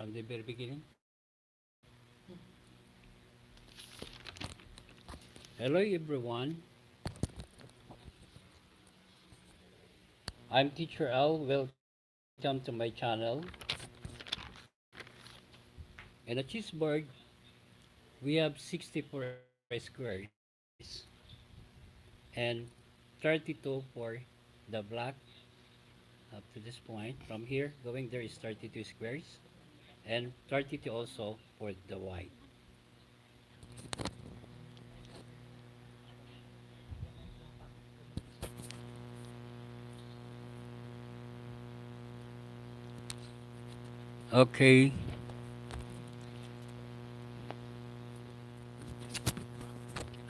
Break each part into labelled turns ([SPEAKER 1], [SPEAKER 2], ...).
[SPEAKER 1] from the very beginning. Hello everyone, I'm Teacher Al. Welcome to my channel. In a chess board, we have 64 squares and 32 for the black up to this point. From here going there is 32 squares and 32 also for the white. Okay,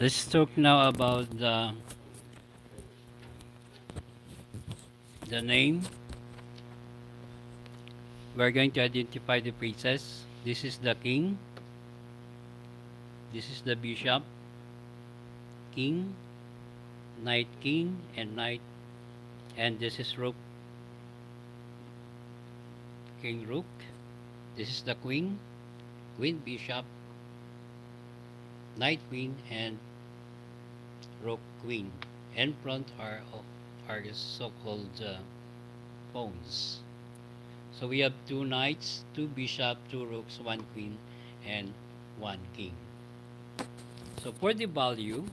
[SPEAKER 1] let's talk now about the name. We're going to identify the pieces. This is the king, this is the bishop, king, knight, king, and knight, and this is rook, king, rook. This is the queen, queen, bishop, knight, queen, and rook, queen. In front are the so-called pawns. So we have two knights, two bishop, two rooks, one queen, and one king. So for the value,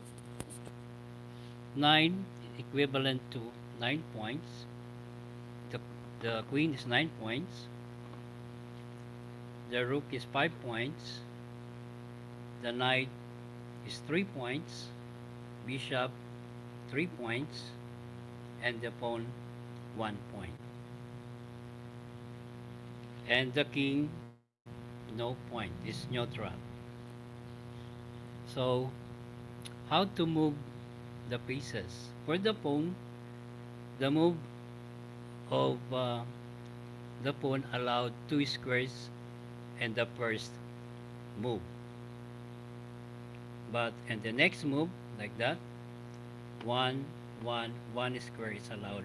[SPEAKER 1] 9 equivalent to 9 points. The, the queen is 9 points. The rook is 5 points. The knight is 3 points. Bishop 3 points. And the pawn 1 point. And the king, no point, is neutral. So how to move the pieces? For the pawn, the move of the pawn allowed 2 squares and the first move. But in the next move, like that, 1, 1, 1 square is allowed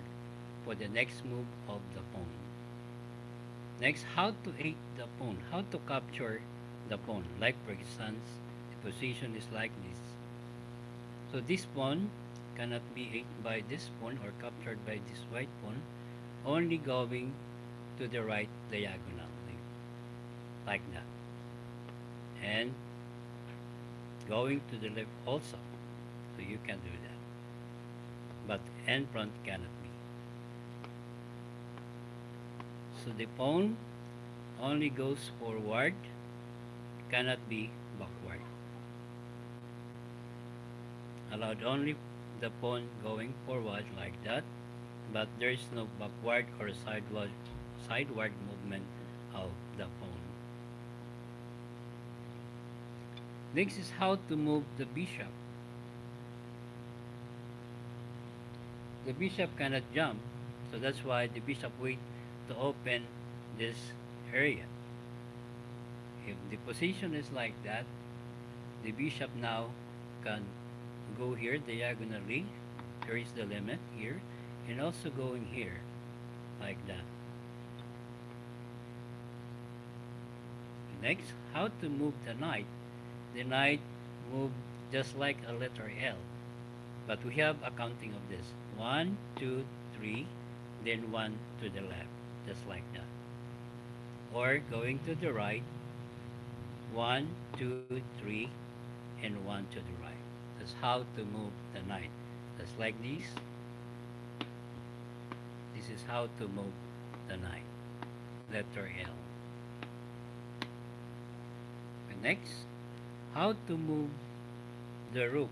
[SPEAKER 1] for the next move of the pawn. Next, how to aid the pawn, how to capture the pawn. Like for instance, the position is like this. So this pawn cannot be ate by this pawn or captured by this white pawn, only going to the right diagonal, like that. And going to the left also. So you can do that. But end front cannot be. So the pawn only goes forward, cannot be backward. Allowed only the pawn going forward like that, but there is no backward or sideward movement of the pawn. Next is how to move the bishop. The bishop cannot jump, so that's why the bishop waits to open this area. If the position is like that, the bishop now can go here diagonally. Here is the limit here, and also going here, like that. Next, how to move the knight. The knight moved just like a letter L, but we have a counting of this. 1, 2, 3, then 1 to the left, just like that. Or going to the right, 1, 2, 3, and 1 to the right. That's how to move the knight. Just like this. This is how to move the knight. Letter L. And next, how to move the rook.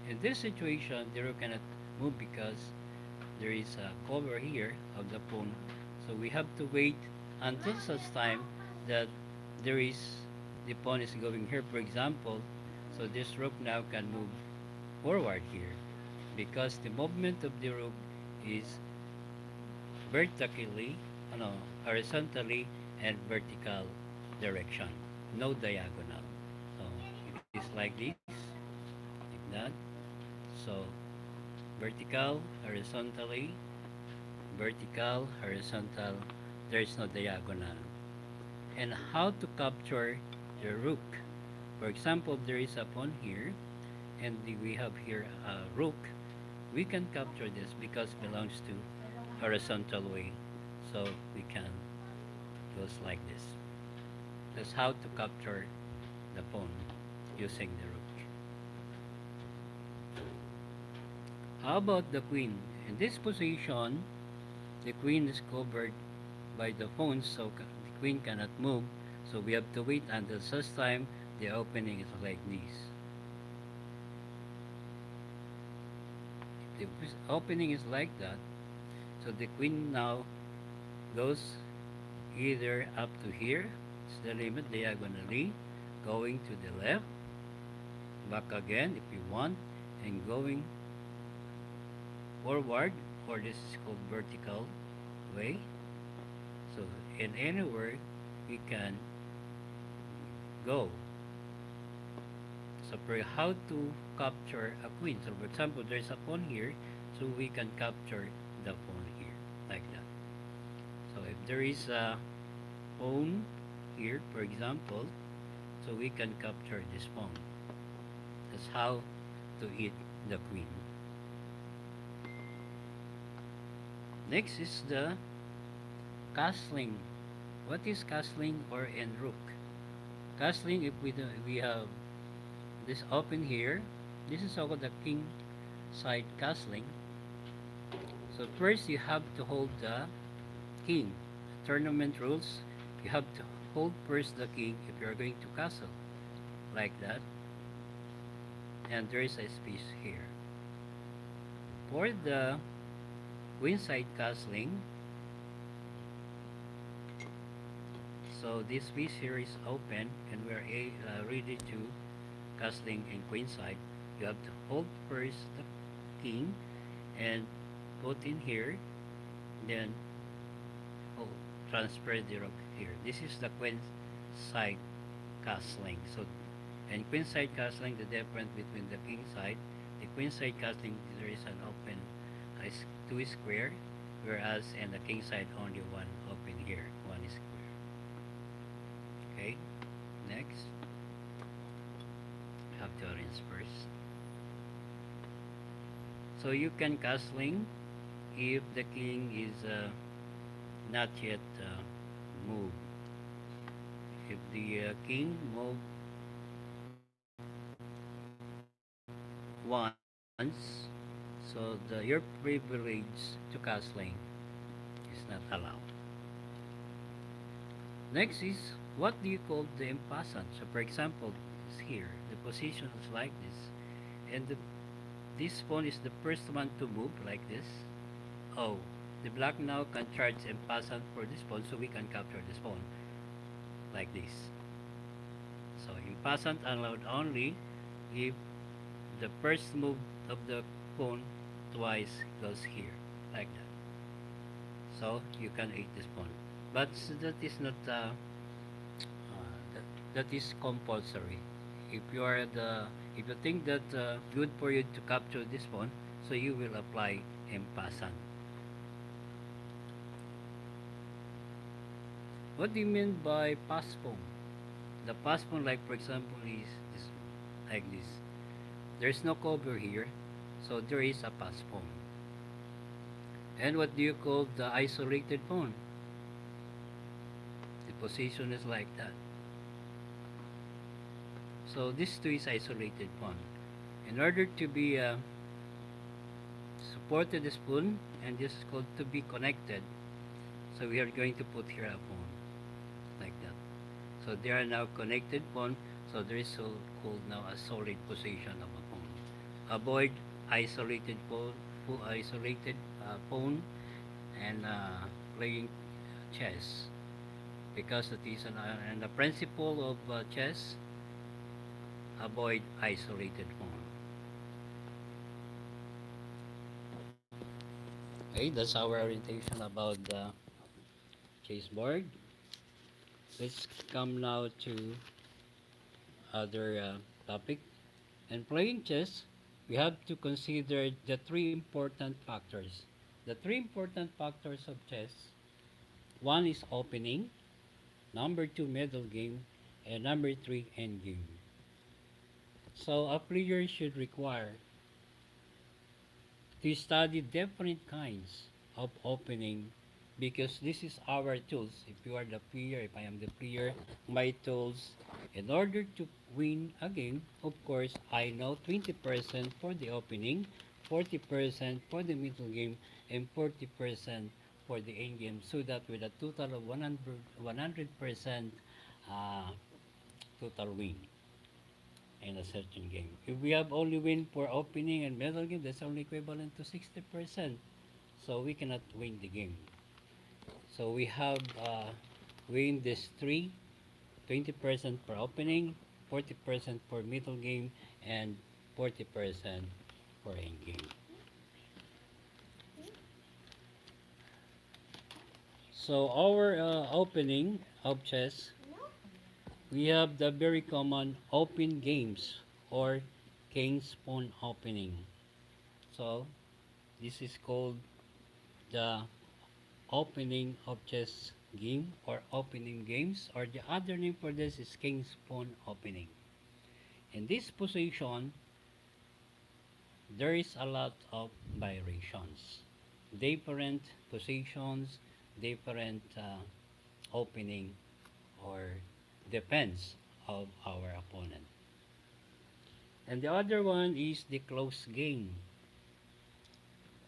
[SPEAKER 1] In this situation, the rook cannot move because there is a cover here of the pawn. So we have to wait until such time that there is the pawn is going here, for example. So this rook now can move forward here because the movement of the rook is vertically, no, horizontally and vertical direction, no diagonal. So it is like this, like that. So vertical, horizontally, vertical, horizontal. There is no diagonal. and how to capture the rook. For example, there is a pawn here, and we have here a rook. We can capture this because it belongs to horizontal way. So we can goes like this. That's how to capture the pawn using the rook. How about the queen? In this position, the queen is covered by the pawn, so the queen cannot move. So we have to wait until such time the opening is like this. If the opening is like that, so the queen now goes either up to here, it's the limit diagonally, going to the left, back again if you want, and going forward, or this is called vertical way. So in anywhere we can go. So for how to capture a queen. So for example, there's a pawn here, so we can capture the pawn here like that. So if there is a pawn here, for example, so we can capture this pawn. That's how to hit the queen. Next is the castling. What is castling or en rook? Castling, if we have this open here, this is called the king side castling. So first you have to hold the king. Tournament rules, you have to hold first the king if you're going to castle like that. And there is a space here. For the queen side castling, so this piece here is open and we're ready to castling in queen side. You have to hold first the king and put in here, then transfer the rook here. This is the queen side castling. So, and queen side castling, the difference between the king side, the queen side castling, there is an open two square, whereas in the king side only one open here, one square. Okay, next, have to arrange first. So you can castling if the king is not yet moved. If the king moved once, so your privilege to castling is not allowed. Next is what do you call the impassant? So for example, it's here. The position is like this, and this pawn is the first one to move like this. Oh, the black now can charge impassant for this pawn, so we can capture this pawn like this. So impassant allowed only if the first move of the pawn twice goes here like that. So you can eat this pawn, but that is not that is compulsory. If you are if you think that good for you to capture this pawn, so you will apply impassant. What do you mean by pass pawn? The pass pawn, like for example, is like this. There's no cover here, so there is a pass pawn. And what do you call the isolated pawn? The position is like that. So this too is isolated pawn. In order to be supported this pawn, and this is called to be connected, so we are going to put here a pawn like that. So they are now connected pawn, so there is so called now a solid position of a pawn. Avoid isolated pawn, full isolated pawn, and playing chess, because it is and the principle of chess, avoid isolated pawn. Okay, that's our orientation about the chessboard. Let's come now to other topic. In playing chess, we have to consider the three important factors. The three important factors of chess. One is opening, number 2 middle game, and number 3 end game. So a player should require to study different kinds of opening because this is our tools. If you are the player, if I am the player, my tools, in order to win a game, of course, I know 20% for the opening, 40% for the middle game, and 40% for the end game, so that with a total of 100% uh, total win in a certain game. If we have only win for opening and middle game, that's only equivalent to 60%. So we cannot win the game. So we have win this three, 20% for opening, 40% for middle game, and 40% for end game. So our opening of chess, we have the very common open games or king's pawn opening. So this is called the opening of chess game or opening games, or the other name for this is king's pawn opening. In this position, there is a lot of variations, different positions, different opening or defense of our opponent. And the other one is the close game,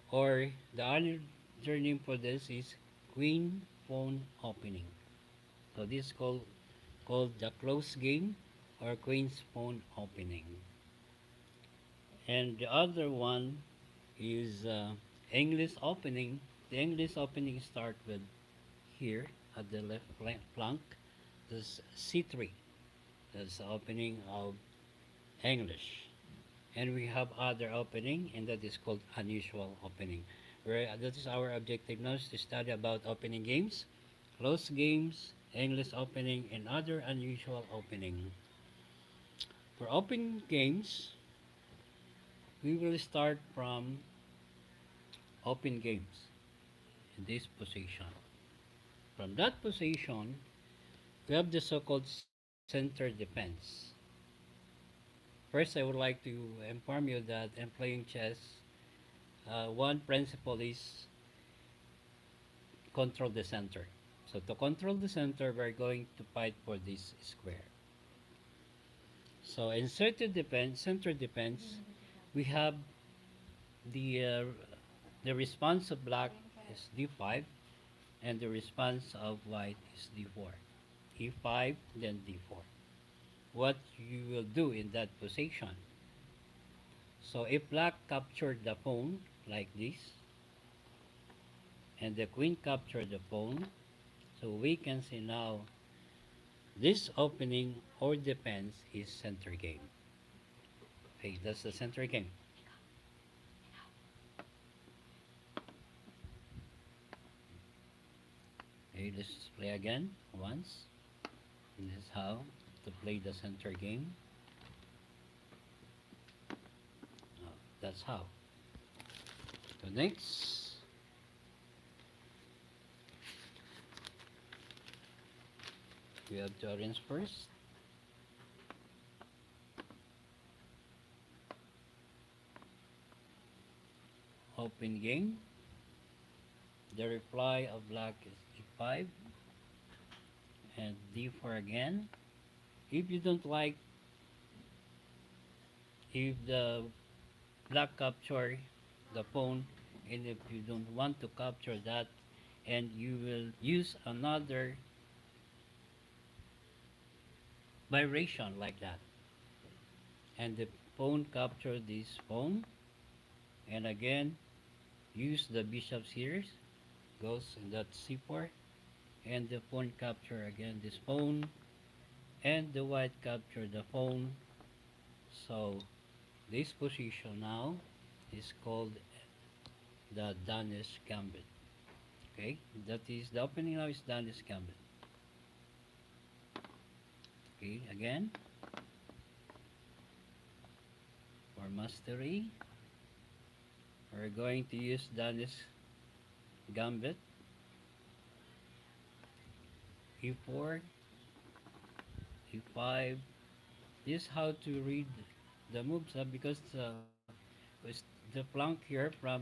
[SPEAKER 1] or the other name for this is queen pawn opening. So this is called the close game or queen's pawn opening. And the other one is English opening. The English opening start with here at the left flank. This C3. That's the opening of English. And we have other opening, and that is called unusual opening. Where that is our objective now, is to study about opening games, close games, English opening, and other unusual opening. For open games, we will start from open games in this position. From that position, we have the so-called center defense. First, I would like to inform you that in playing chess, one principle is control the center. So to control the center, we're going to fight for this square. So in center defense, we have the uh, the response of black is d5, and the response of white is d4. e5, then d4. What you will do in that position? So if black captured the pawn like this, and the queen captured the pawn, so we can see now this opening or defense is center game. Okay, that's the center game. Okay, let's play again once. And this is how to play the center game. That's how. So next, we have to arrange first. Open game. The reply of black is e5 and d4 again. If you don't like, if the black capture the pawn, and if you don't want to capture that, and you will use another variation like that, and the pawn capture this pawn, and again use the bishop's here, goes in that c4, and the pawn capture again this pawn, and the white capture the pawn. So this position now is called the Danish Gambit. Okay, that is the opening now is Danish Gambit. Okay, again for mastery, we're going to use Danish Gambit. e4, e5. This is how to read the moves because with the plank here from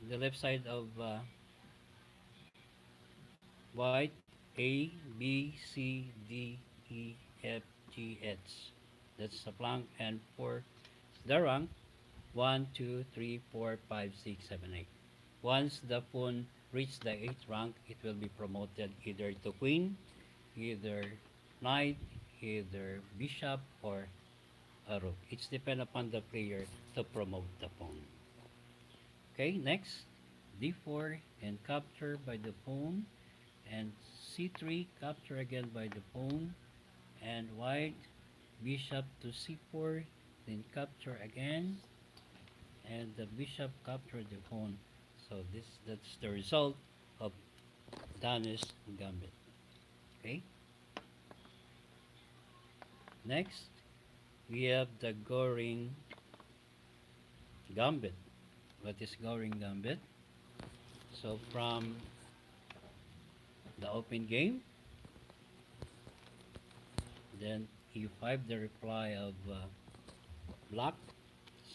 [SPEAKER 1] the left side of white, A, B, C, D, E, F, G, H. That's the plank. And for the rank, 1, 2, 3, 4, 5, 6, 7, 8. Once the pawn reaches the 8th rank, it will be promoted either to queen, either knight, either bishop, or a rook. It's depend upon the player to promote the pawn. Okay, next, d4 and capture by the pawn, and c3 capture again by the pawn, and white bishop to c4, then capture again, and the bishop captured the pawn. So that's the result of Danish Gambit. Okay. Next, we have the Goring Gambit. What is Goring Gambit? So from the open game, then e5 the reply of black.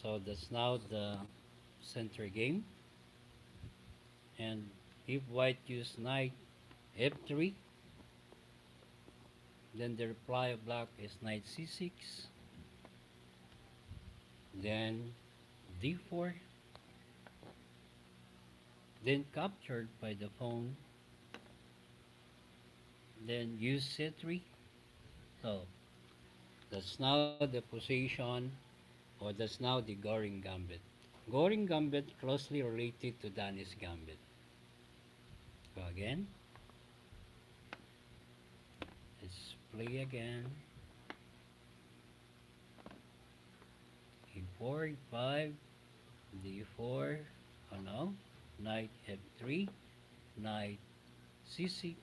[SPEAKER 1] So that's now the center game. And if white use knight f3, then the reply of black is knight c6, then d4, then captured by the pawn, then use c3. So that's now the position, or that's now the Goring Gambit. Goring Gambit closely related to Danish Gambit. So again, let's play again. E4, E5, D4, oh no, knight F3, knight C6,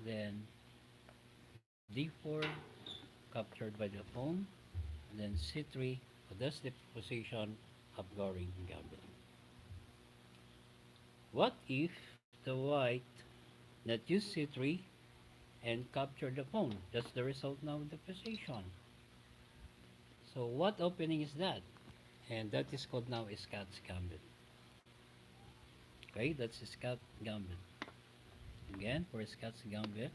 [SPEAKER 1] then D4, captured by the pawn, then C3, so that's the position of Goring Gambit. What if the white not use C3 and capture the pawn? That's the result now of the position. So what opening is that? And that is called now Scots Gambit. Okay, that's Scots Gambit. Again, for Scots Gambit,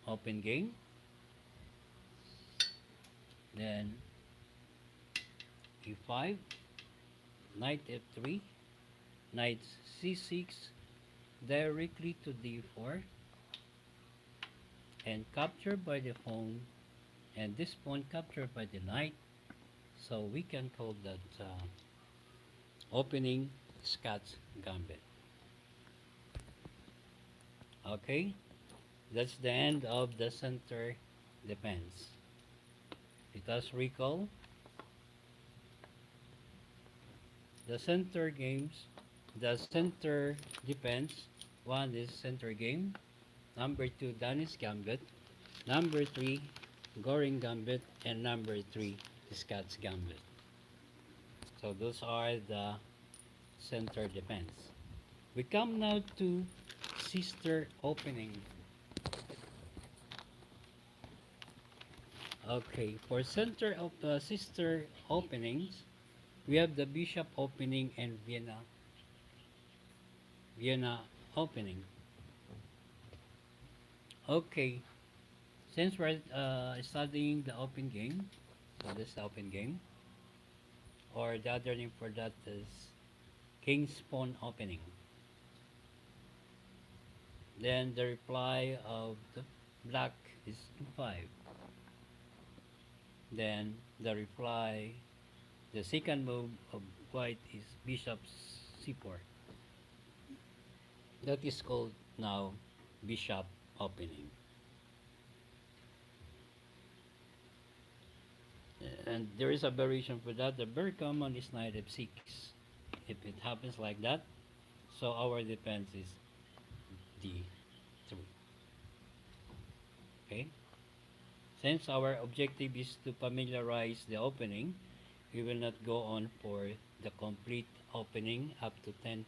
[SPEAKER 1] open game, then e5, knight f3, knight c6, directly to d4, and captured by the pawn, and this pawn captured by the knight. So we can call that opening Scots Gambit. Okay, that's the end of the center defense. Let us recall the center games, the center defense. One is center game. Number two, Danish Gambit. Number three, Goring Gambit. And number three, Scots Gambit. So those are the center defense. We come now to sister opening. Okay, for center of sister openings, we have the bishop opening and Vienna opening. Okay, since we're studying the open game, so this is the open game, or the other name for that is king's pawn opening. Then the reply of the black is 5. Then the reply, the second move of white is bishop c4. That is called now bishop opening. And there is a variation for that. The very common is knight f6. If it happens like that, so our defense is d3. Okay? Since our objective is to familiarize the opening, we will not go on for the complete opening up to 10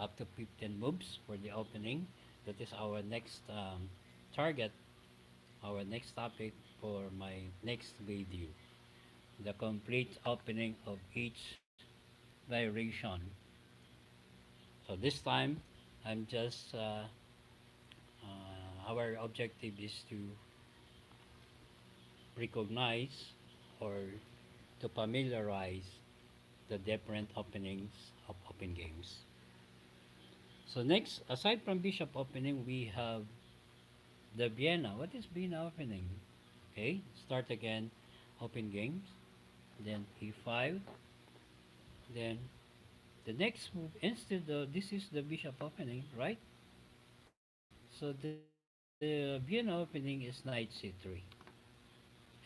[SPEAKER 1] up to 15 moves for the opening. That is our next target, our next topic for my next video. The complete opening of each variation. So this time, I'm just our objective is to recognize or to familiarize the different openings of open games. So next, aside from bishop opening, we have the Vienna. What is Vienna opening? Okay, start again, open games, then e5, then the next move, instead of, this is the bishop opening, right? So the Vienna opening is knight c3,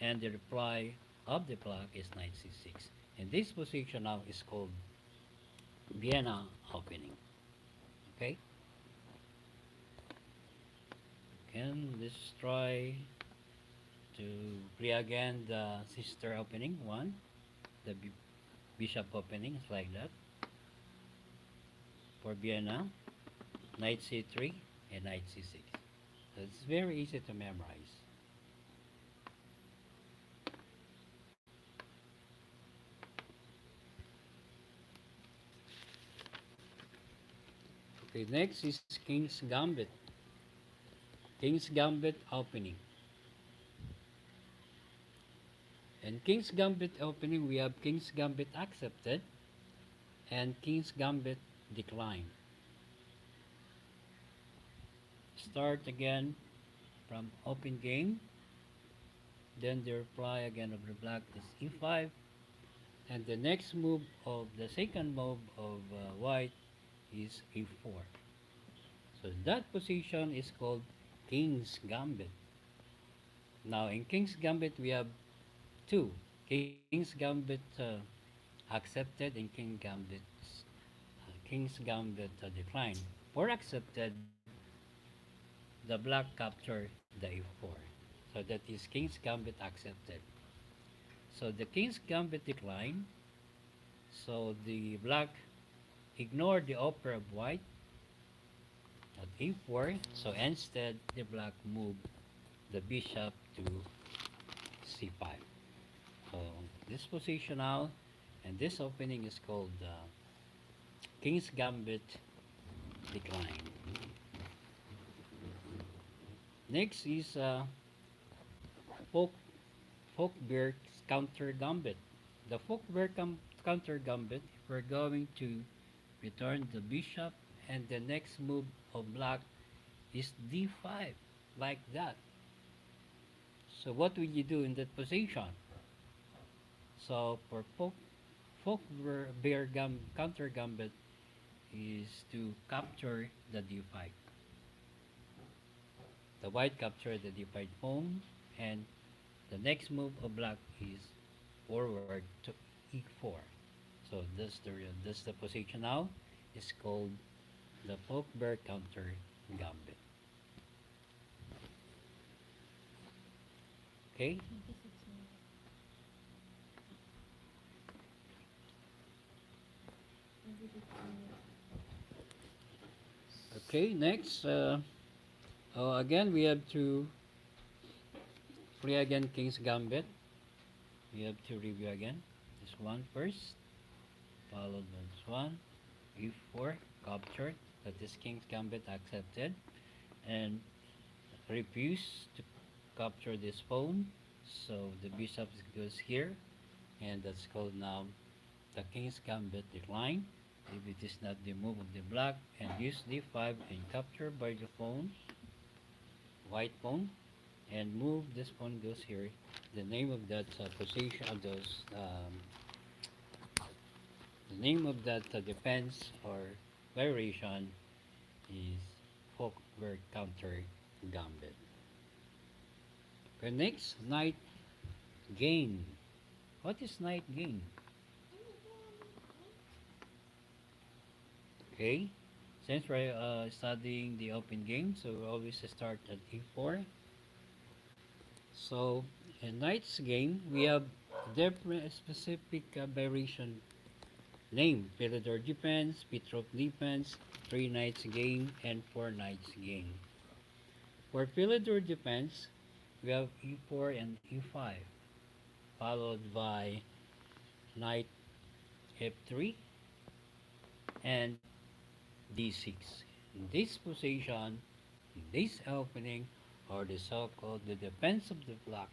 [SPEAKER 1] and the reply of the block is knight c6. And this position now is called Vienna opening. Okay, again, let's try to play again the sister opening one, the bishop opening is like that for Vienna, knight c3 and knight c6. So it's very easy to memorize. Okay, next is King's Gambit. King's Gambit opening. And King's Gambit opening, we have King's Gambit accepted and King's Gambit declined. Start again from open game. Then the reply again of the black is e5. And the next move of the second move of white is e4. So that position is called King's Gambit. Now in King's Gambit we have two. King's Gambit accepted and King's Gambit declined. For accepted, the black captured the e4. So that is King's Gambit accepted. So the King's Gambit declined. So the black ignored the offer of white at e4. So instead, the black moved the bishop to c5. So this position now and this opening is called King's Gambit decline. Next is Folk Folkbear counter gambit. The Folkbear counter gambit, if we're going to return the bishop and the next move of black is d5 like that. So what will you do in that position? So for counter gambit is to capture the d5. The white capture the d5 pawn, and the next move of black is forward to e4. So that's the position now. It's called the Folkbear counter gambit. Okay. Okay. Next. Again, we have to play again King's Gambit. We have to review again. This one first, followed by this one. E4 captured. That is King's Gambit accepted, and refuse to capture this pawn. So the bishop goes here, and that's called now the King's Gambit decline. If it is not the move of the black, and use d5 and capture by the pawn, white pawn, and move this pawn goes here. The name of that position of those the name of that defense or variation is Folkbear counter gambit. Okay, next, knight gain. What is knight gain? Okay, since we're studying the open game, so we always start at e4. So in knight's game, we have different specific variation Name: Philidor defense, Petrov defense, 3 knights game, and 4 knights game. For Philidor defense, we have e4 and e5, followed by knight f3 and d6. In this position, in this opening, or the so-called the defense of the block,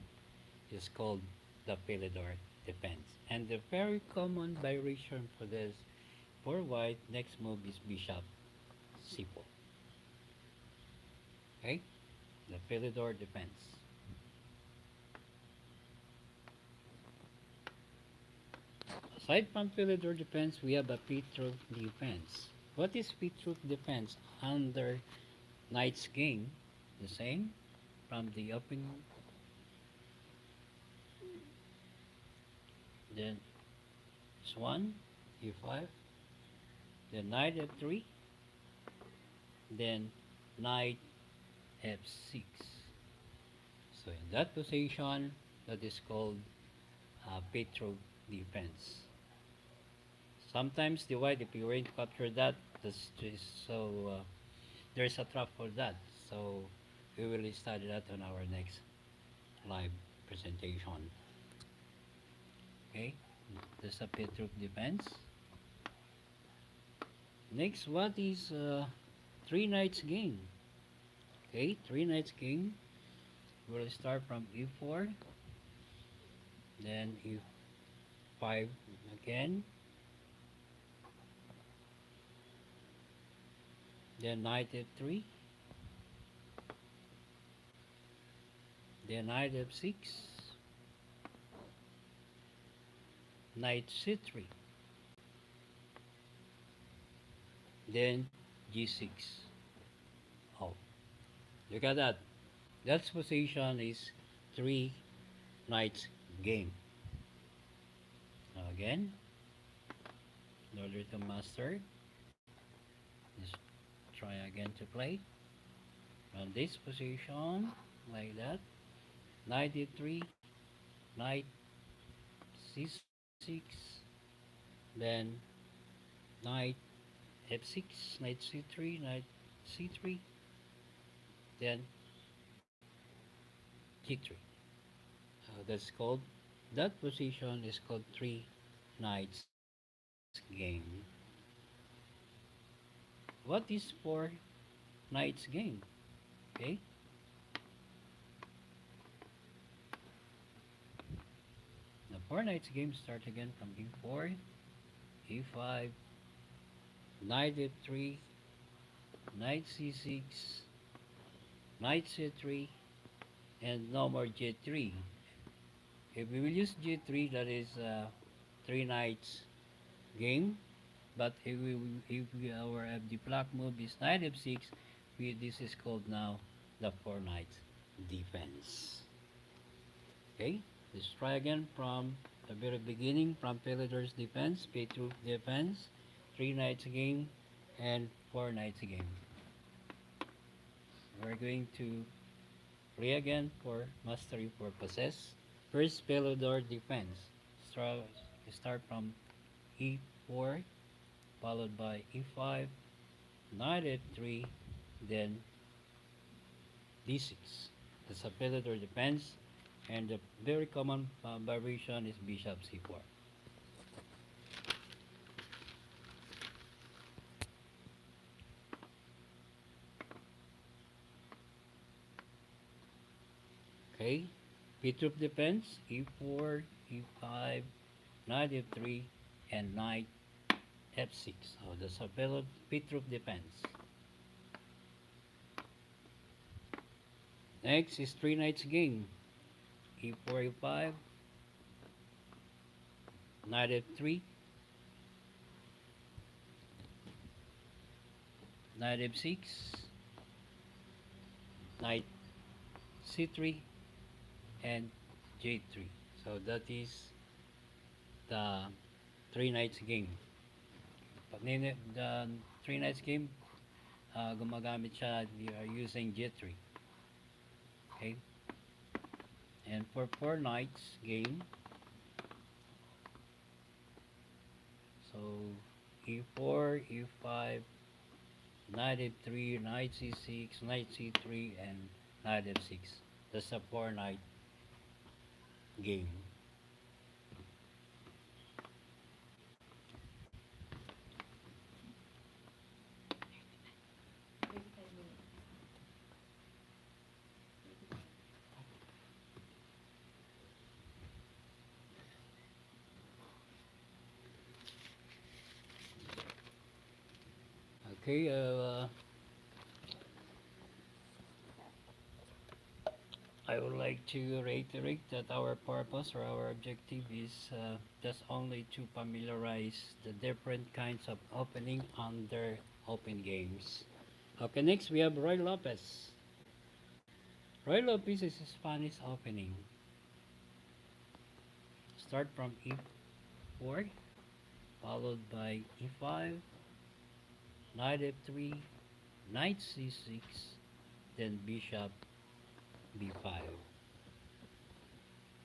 [SPEAKER 1] is called the Philidor defense. And the very common variation for this, for white, next move is bishop c4. Okay, the Philidor defense. Aside from Philidor defense, we have a Petrov defense. What is Petrov defense under knight's game? The same from the opening. Then it's 1, e5, then knight f3, then knight f6. So in that position, that is called Petrov defense. Sometimes the white, if you were to capture that, that's just so there's a trap for that. So we will study that on our next live presentation. Okay, that's a Petrov defense. Next, what is 3 knights game? Okay, 3 knights game. We'll start from e4, then e5 again, then knight f3, then knight f6, knight c3, then g6. Oh, look at that. That position is 3 knights game. Now again, in order to master, just try again to play on this position like that. Knight e3, knight c6, then knight f6, knight c3, knight c3, then g3. That's called, that position is called 3 knights game. What is 4 knights game? Okay, the 4 knights game start again from e4, e5, knight f3, knight c6, knight c3, and no more g3. If we will use g3, that is 3 knights game. But our the black move is knight f6, this is called now the 4 knights defense. Okay, let's try again from the very beginning, from Philidor's defense, Petrov defense, 3 knights game, and 4 knights game. We're going to play again for mastery purposes. First, Philidor defense. Start from e4, followed by e5, knight f3, then d6. That's a Philidor defense, and the very common variation is bishop c4. Okay, Petrov defense, e4, e5, knight f3, and knight f6. So that's a Petrov defense. Next is 3 knights game. e4, e5, knight f3, knight f6, knight c3, and j3. So that is the 3 knights game. Pag the 3 knights game, gumagamit siya, we are using g3. Okay, and for 4 knights game, So e4, e5, knight f3, knight c6, knight c3, and knight f6. That's a 4 knight game. Okay, I would like to reiterate that our purpose or our objective is just only to familiarize the different kinds of opening under open games. Okay, next we have Roy Lopez. Roy Lopez is a Spanish opening. Start from e4, followed by e5, knight f3, knight c6, then bishop b5.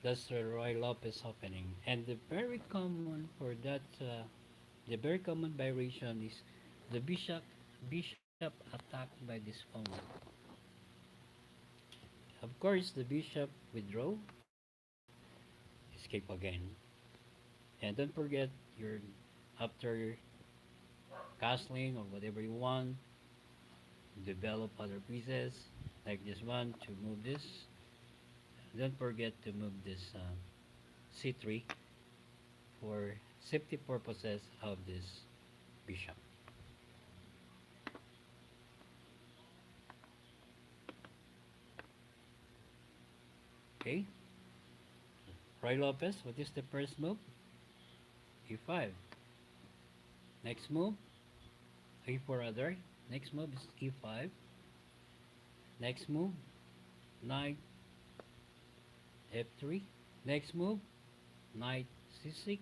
[SPEAKER 1] That's the Roy Lopez opening. And the very common for that, the very common variation is the bishop attacked by this pawn. Of course, the bishop withdraw, escape again. And don't forget your after castling or whatever you want, develop other pieces like this one to move this. Don't forget to move this c3 for safety purposes of this bishop. Okay, Roy Lopez, what is the first move? e5. Next move, e4 rather. Next move is e5. Next move, knight f3. Next move, knight c6.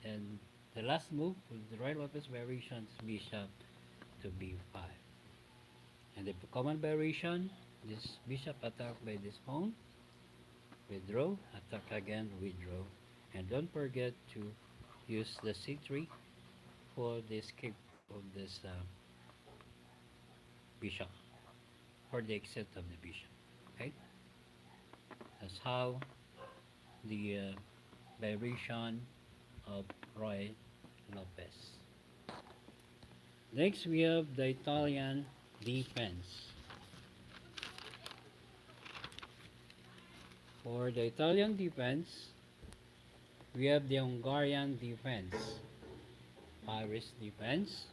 [SPEAKER 1] And the last move with the Roy Lopez variation is bishop to b5. And the common variation, this bishop attack by this pawn, withdraw, attack again, withdraw. And don't forget to use the c3 for the escape of this bishop, for the exit of the bishop. Okay, that's how the variation of Roy Lopez. Next, we have the Italian defense. For the Italian defense, we have the Hungarian defense, Paris defense,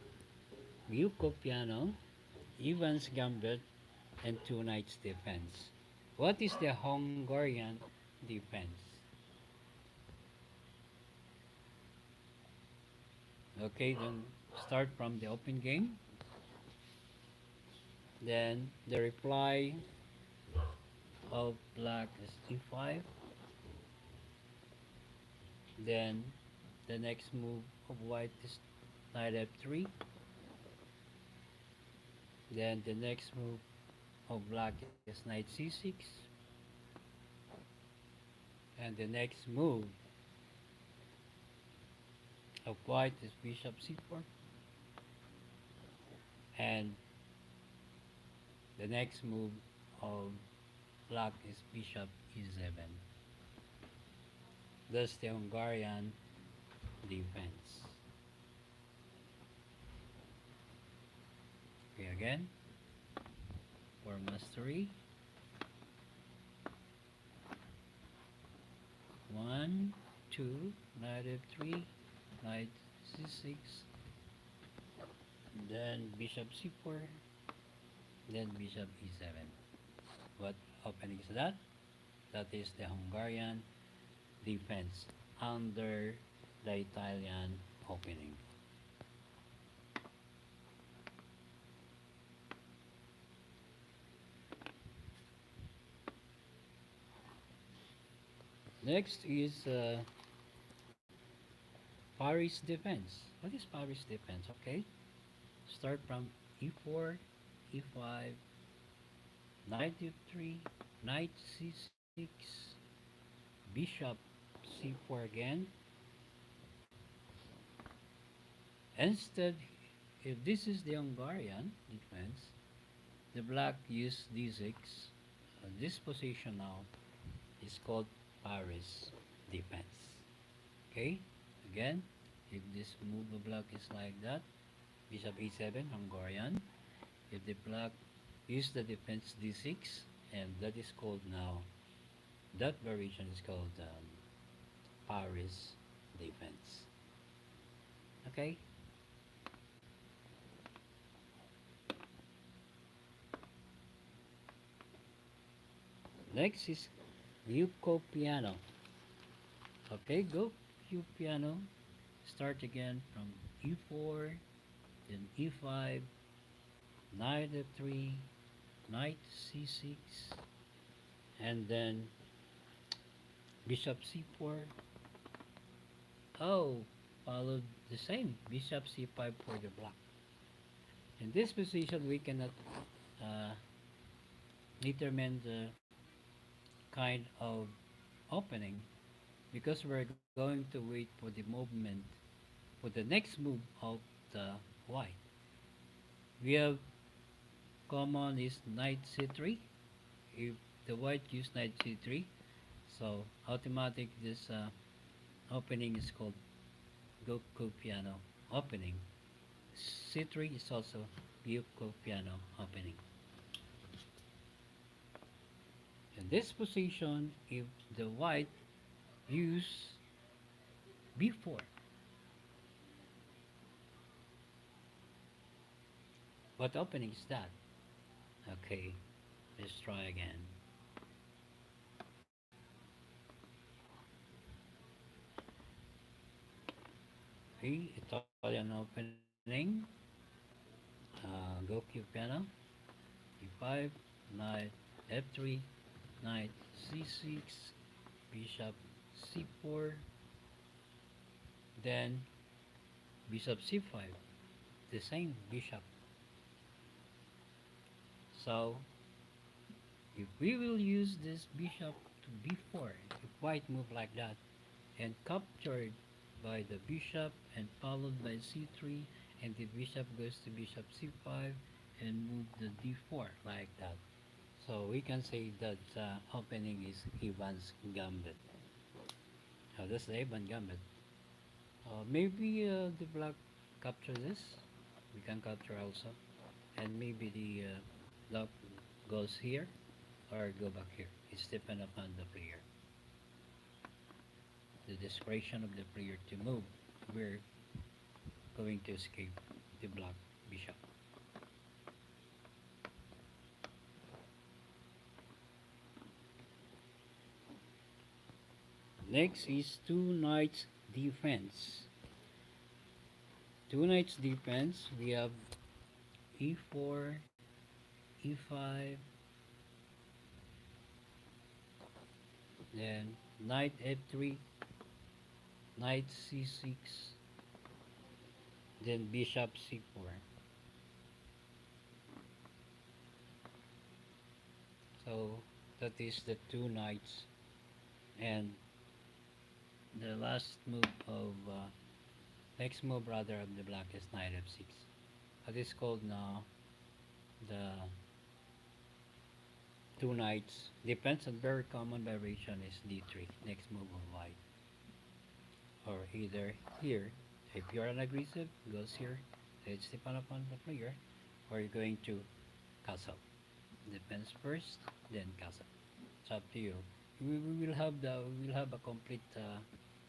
[SPEAKER 1] Buco piano, Evans gambit, and two knights defense. What is the Hungarian defense? Okay, then start from the open game. Then the reply of black is e5. Then the next move of white is knight f3. Then the next move of black is knight c6. And the next move of white is bishop c4. And the next move of black is bishop e7. Thus the Hungarian defense. Okay, again, for mastery. 1, 2, knight f3, knight c6, then bishop c4, then bishop e7. What opening is that? That is the Hungarian defense under the Italian opening. Next is Paris defense. What is Paris defense? Okay, start from e4, e5, knight f3, knight c6, bishop c4 again, Instead, if this is the Hungarian defense, the black use d6. This position now is called Paris defense. Okay? Again, if this move of black is like that, bishop e7, Hungarian. If the black use the defense d6, and that is called now, that variation is called Paris defense. Okay? Next is Yuko piano. Okay, go Q piano. Start again from e4, then e5, knight f3, knight c6, and then bishop c4. Oh, followed the same bishop c5 for the black. In this position, we cannot uh, determine the kind of opening because we're going to wait for the movement for the next move of the white. We have common is knight c3. If the white use knight c3, so automatic this opening is called Goku piano opening. C3 is also Gyuko piano opening. In this position, if the white use b4, what opening is that? Okay, let's try again. Okay, Italian opening. Goku piano. e5, knight f3, knight c6, bishop c4, then bishop c5, the same bishop. So if we will use this bishop to b4, if white move like that and captured by the bishop and followed by c3, and the bishop goes to bishop c5 and move the d4 like that. So we can say that opening is Ivan's gambit. That's the Ivan gambit. Maybe the black capture this. We can capture also, and maybe the black goes here or go back here. It's depend upon the player. The discretion of the player to move. We're going to escape the black bishop. Next is two knights defense. Two knights defense. We have e4, e5, then knight f3, knight c6, then bishop c4. So that is the two knights, and the last move of next move rather of the black is knight f6. That is called now the two knights. Depends on very common variation is d3. Next move of white, or either here. If you're an aggressive, goes here. It's depend upon the player, or you're going to castle. Defense first, then castle. It's up to you. We will have a complete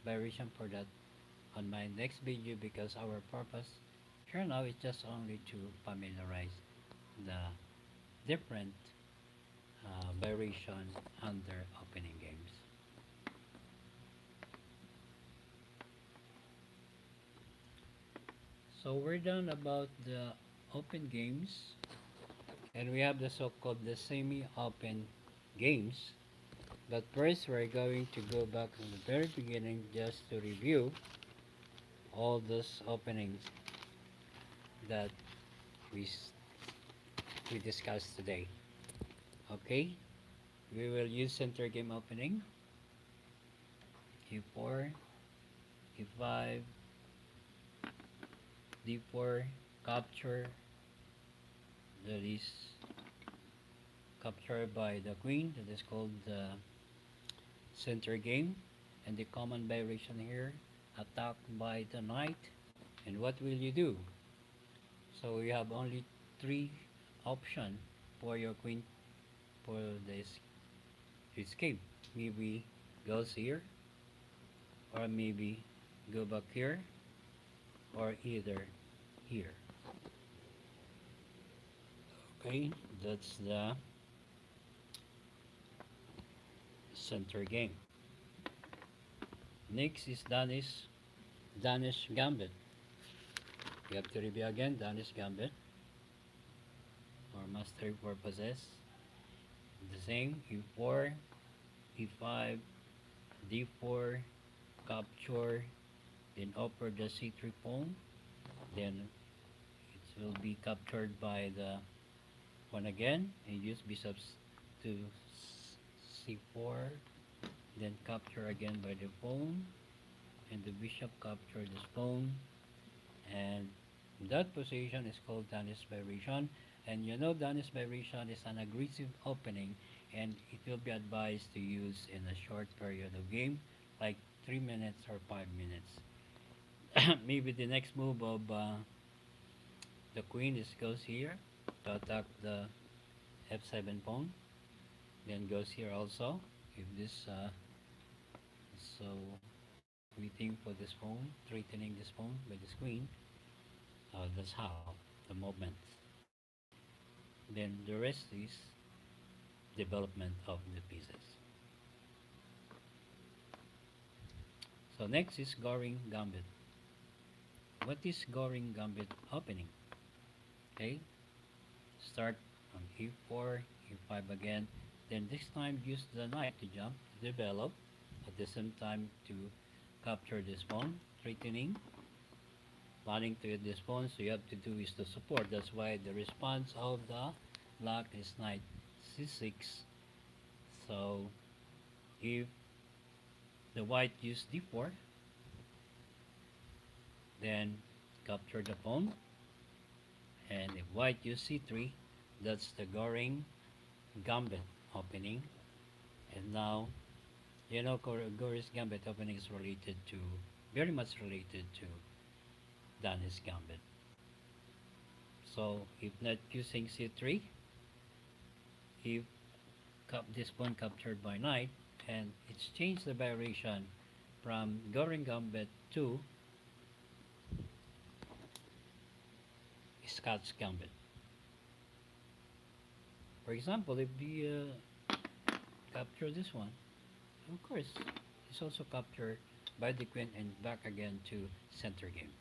[SPEAKER 1] variation for that on my next video because our purpose here now is just only to familiarize the different variation under opening games. So we're done about the open games, and we have the so-called the semi-open games. But first, we're going to go back to the very beginning just to review all those openings that we we discussed today. Okay, we will use center game opening, e4, e5, d4 capture, that is captured by the queen, that is called the center game. And the common variation here, attacked by the knight. And what will you do? So you have only three options for your queen for this escape. Maybe goes here, or maybe go back here, or either here. Okay, that's the center game. Next is Danish Gambit. You have to review again Danish Gambit for mastery purposes. The same e4, e5, d4, capture, then offer the c3 pawn, then it will be captured by the pawn again, and use bishops to c4, then capture again by the pawn, and the bishop capture this pawn, and that position is called Danish variation. And you know Danish variation is an aggressive opening, and it will be advised to use in a short period of game, like 3 minutes or 5 minutes. Maybe the next move of the queen is goes here to attack the f7 pawn, then goes here also. If this so waiting for this pawn, threatening this pawn by this queen. That's how the movement. Then the rest is development of the pieces. So next is Goring Gambit. What is Goring Gambit opening? Okay, start from e4, e5 again. Then this time use the knight to jump, to develop. At the same time to capture this pawn, threatening, planning to hit this pawn. So you have to do is to support. That's why the response of the black is knight c6. So if the white use d4, then capture the pawn, and if white use c3, that's the Goring Gambit opening. And now you know Goring Gambit opening is related to, very much related to Danish Gambit. So if not using c3, if this pawn captured by knight, and it's changed the variation from Goring Gambit to Scots Gambit. For example, if we capture this one, of course, it's also captured by the queen and back again to center game.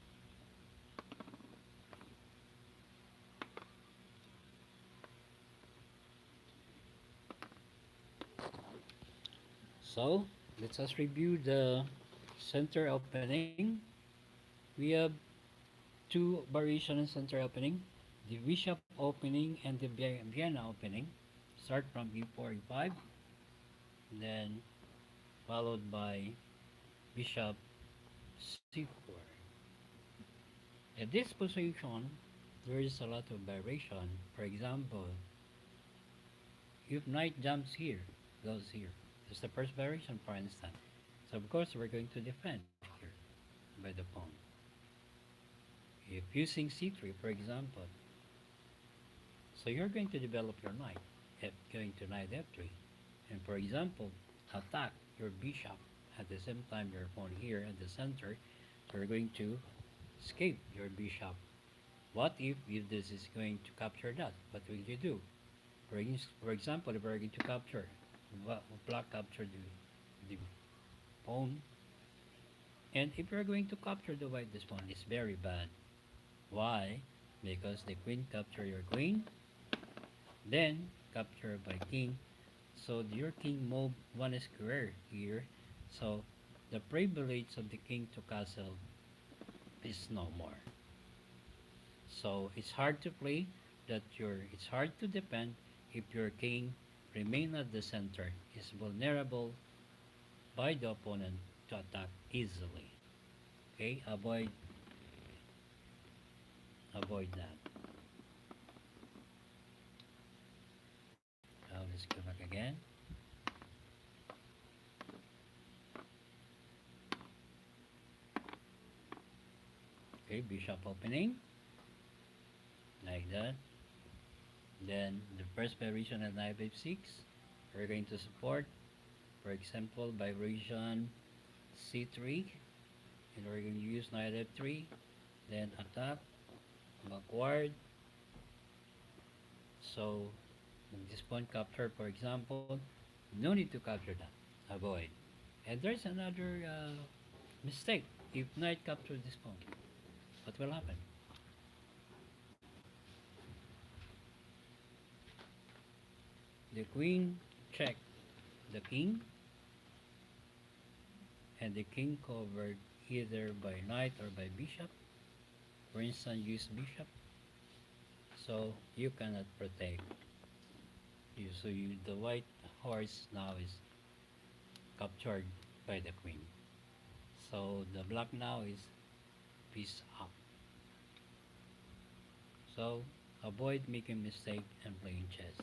[SPEAKER 1] So let us review the center opening. We have two variations in center opening: the bishop opening and the Vienna opening. Start from e4, e5, then followed by bishop c4. At this position, there is a lot of variation. For example, if knight jumps here, goes here. That's the first variation, for instance. So of course, we're going to defend here by the pawn. If using c3, for example, so you're going to develop your knight, going to knight f3, and for example, attack your bishop at the same time your pawn here at the center. So you're going to escape your bishop. What if this is going to capture that? What will you do? For example, if we're going to capture, black capture the pawn, and if you're going to capture the white, this pawn is very bad. Why? Because the queen capture your queen, then capture by king. So your king move one square here. So the privilege of the king to castle is no more. So it's hard to play it's hard to defend if your king remain at the center, is vulnerable by the opponent to attack easily. Okay, avoid avoid that. Now let's go back again. Okay, bishop opening, like that. Then the first variation of knight f6, we're going to support, for example, by variation c3, and we're going to use knight f3, then attack, backward. So, this pawn capture, for example, no need to capture that, avoid. And there's another mistake. If knight captures this pawn, what will happen? The queen check the king, and the king covered either by knight or by bishop. For instance, use bishop, so you cannot protect you. So the white horse now is captured by the queen. So the black now is piece up. So avoid making mistake and playing chess.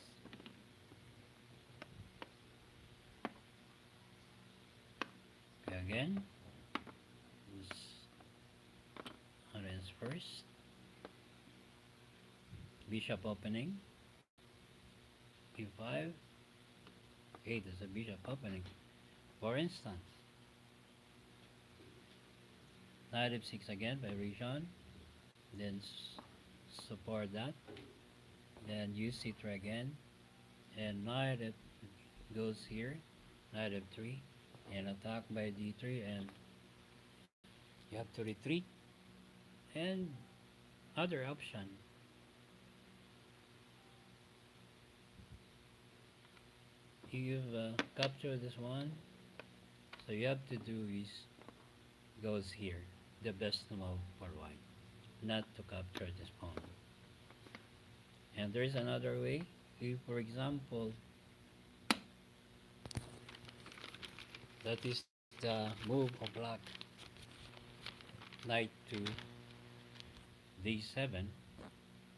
[SPEAKER 1] Okay, again, this is first. Bishop opening, e5. Okay, there's a bishop opening. For instance, knight f6 again by region, then support that, then use c3 again, and knight f goes here, knight f3, and attack by d3, and you have to retreat. And other option, you've captured this one, so you have to do is goes here, the best move for white, not to capture this pawn. And there is another way. If, for example, that is the move of black, knight to d7,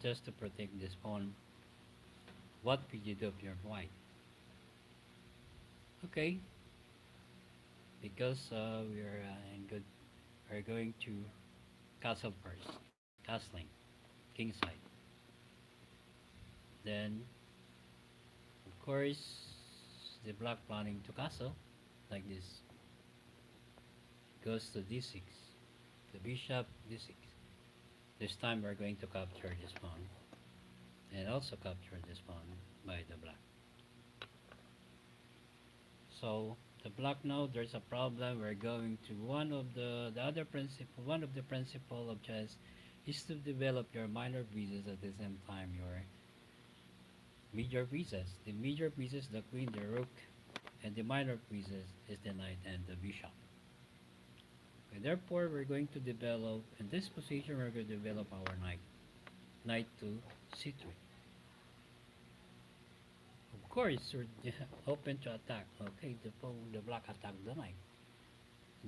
[SPEAKER 1] just to protect this pawn, what will you do if you're white? Okay, because we're going to castle first, castling, king side. Then, of course, the black planning to castle, like this, goes to d6, the bishop d6. This time we're going to capture this pawn, and also capture this pawn by the black. So the black now, there's a problem. We're going to one of the principle of chess is to develop your minor pieces at the same time your major pieces. The major pieces, the queen, the rook, and the minor pieces is the knight and the bishop. Okay, therefore, we're going to develop in this position. We're going to develop our knight to c3. Of course, we're open to attack. Okay, the black attack the knight.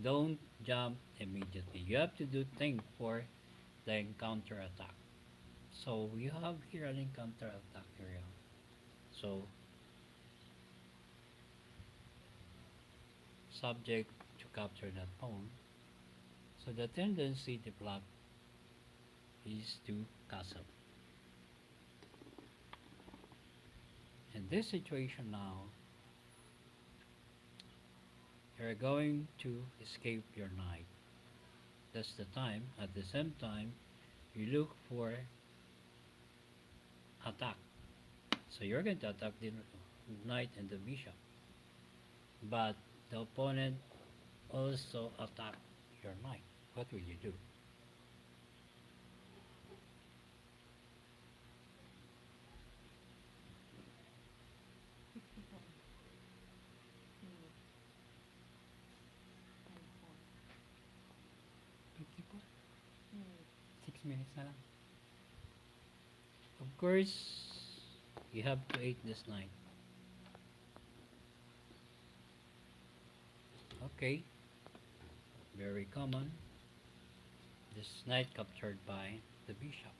[SPEAKER 1] Don't jump immediately. You have to do things for the encounter attack. So you have here an encounter attack area. So subject to capture that pawn. So the tendency the black is to castle. In this situation now, you're going to escape your knight. That's the time. At the same time, you look for attack. So you're going to attack the knight and the bishop. But the opponent also attack your knight. What will you do? People? 6 minutes na lang. Of course, you have to eat this knight. Okay, very common. This knight captured by the bishop.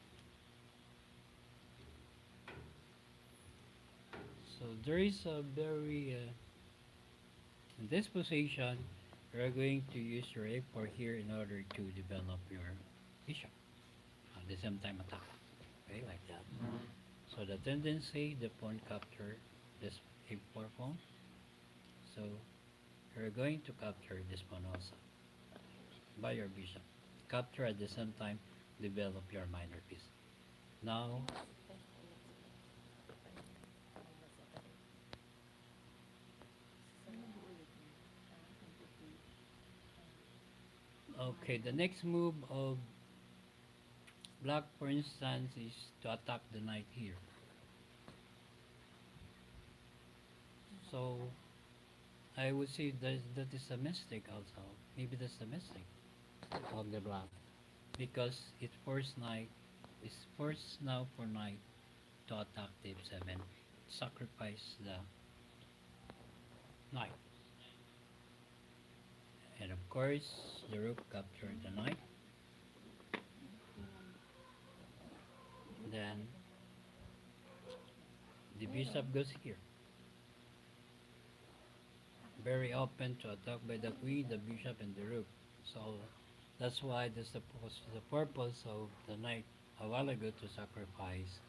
[SPEAKER 1] there is a very in this position, you're going to use your a4 here in order to develop your bishop. At the same time attack. Okay, like that. So the tendency, the pawn capture this a4 pawn. So you're going to capture this pawn also by your bishop. Capture at the same time, develop your minor piece. Now, okay, the next move of black, for instance, is to attack the knight here. So I would say that is a mistake also. Maybe that's a mistake of the black because it forced knight is forced now for knight to attack the f7, sacrifice the knight, and of course the rook captured the knight. Then the bishop goes here. Very open to attack by the queen, the bishop, and the rook. So that's why that's the purpose of the knight a while ago to sacrifice.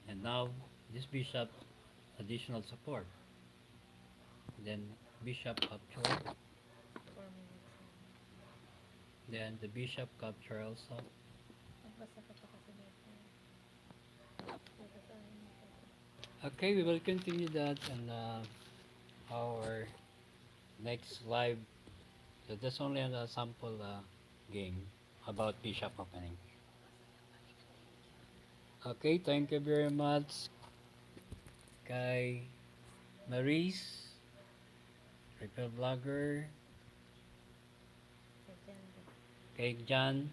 [SPEAKER 1] And now this bishop additional support. Then bishop capture. Then the bishop capture also. Okay, we will continue that in our next live. So that's only a sample game about bishop opening. Okay, thank you very much kay Maurice, Triple Vlogger, kay John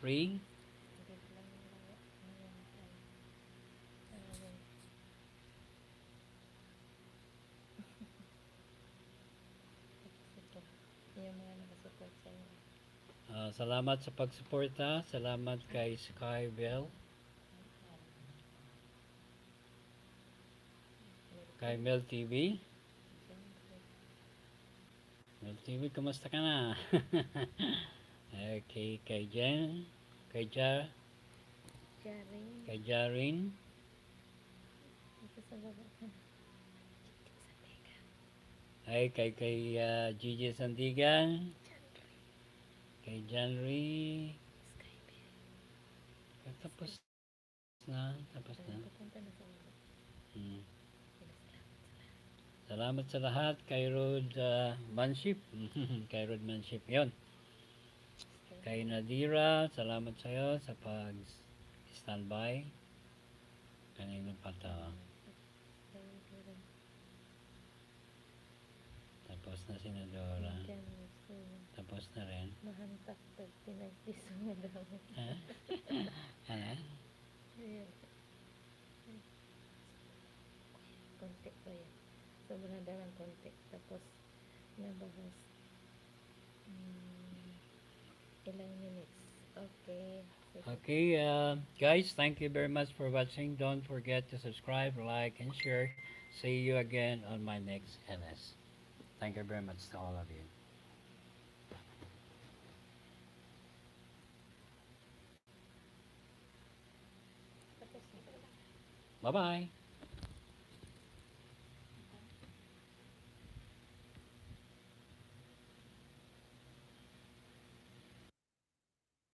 [SPEAKER 1] Free, salamat sa pagsuporta. Salamat kay Sky Bell, kay Mel TV. Mel TV, kumusta ka na? Okay, kay Jen, kay kay Jarin, ay kay Gigi Sandigan, kay Janry. Tapos tapos na. Salamat sa lahat kay Rod Manship. Kay Rod Manship 'yon. Kay Nadira, salamat sa iyo sa pag-standby. Kanina pa to. Tapos na si Nadora. Tapos na rin.
[SPEAKER 2] Mahantak pag pinagpiso mo daw.
[SPEAKER 1] Ano?
[SPEAKER 2] Konti pa yan. Sobrang dalang konti. Tapos nabahas ilang minutes. Okay.
[SPEAKER 1] Okay, guys, thank you very much for watching. Don't forget to subscribe, like, and share. See you again on my next LS. Thank you very much to all of you. Bye-bye.